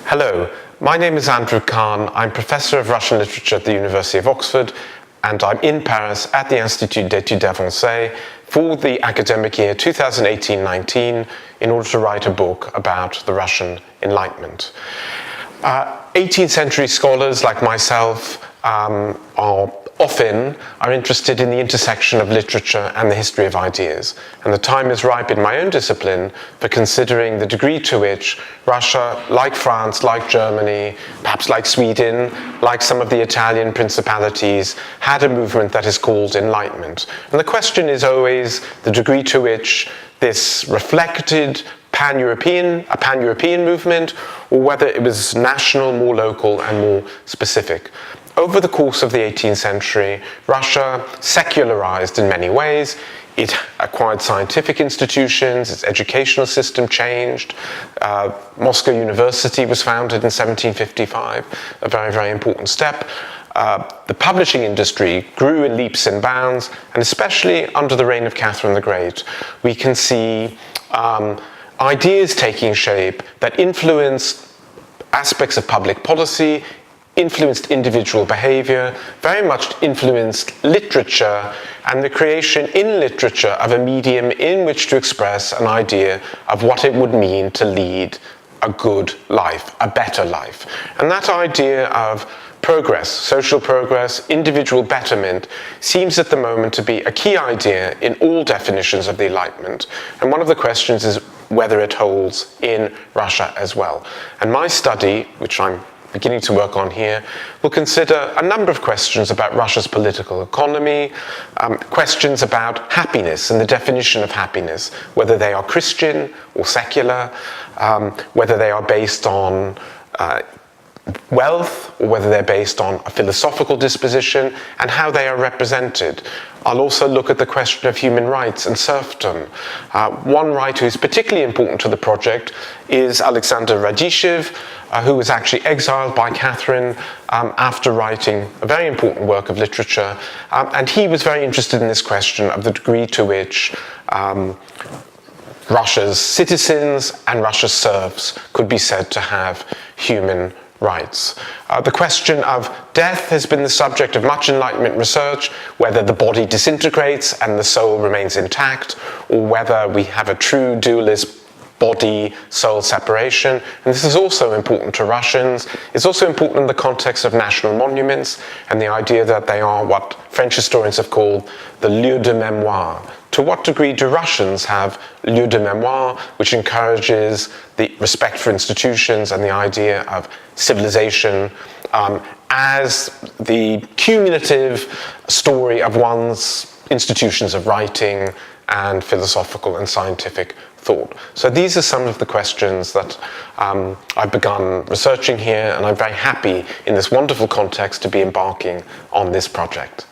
Hello, my name is Andrew Kahn. I'm Professor of Russian Literature at the University of Oxford, and I'm in Paris at the Institut d'Études Avancées for the academic year 2018-19 in order to write a book about the Russian Enlightenment. 18th century scholars like myself are interested in the intersection of literature and the history of ideas. And the time is ripe in my own discipline for considering the degree to which Russia, like France, like Germany, perhaps like Sweden, like some of the Italian principalities, had a movement that is called Enlightenment. And the question is always the degree to which this reflected a pan-European movement, or whether it was national, more local, and more specific. Over the course of the 18th century, Russia secularized in many ways. It acquired scientific institutions, its educational system changed. Moscow University was founded in 1755, a very, very important step. The publishing industry grew in leaps and bounds, and especially under the reign of Catherine the Great, we can see ideas taking shape that influenced aspects of public policy, influenced individual behavior, very much influenced literature and the creation in literature of a medium in which to express an idea of what it would mean to lead a good life, a better life. And that idea of progress, social progress, individual betterment seems at the moment to be a key idea in all definitions of the Enlightenment. And one of the questions is whether it holds in Russia as well. And my study, which I'm beginning to work on here, will consider a number of questions about Russia's political economy, questions about happiness and the definition of happiness, whether they are Christian or secular, whether they are based on wealth, or whether they're based on a philosophical disposition, and how they are represented. I'll also look at the question of human rights and serfdom. One writer who's particularly important to the project is Alexander Radishev, who was actually exiled by Catherine after writing a very important work of literature. And he was very interested in this question of the degree to which Russia's citizens and Russia's serfs could be said to have human rights. The question of death has been the subject of much Enlightenment research, whether the body disintegrates and the soul remains intact, or whether we have a true dualist body-soul separation. And this is also important to Russians. It's also important in the context of national monuments and the idea that they are what French historians have called the lieu de mémoire. To what degree do Russians have lieu de mémoire, which encourages the respect for institutions and the idea of civilization as the cumulative story of one's institutions of writing and philosophical and scientific thought? So these are some of the questions that I've begun researching here, and I'm very happy in this wonderful context to be embarking on this project.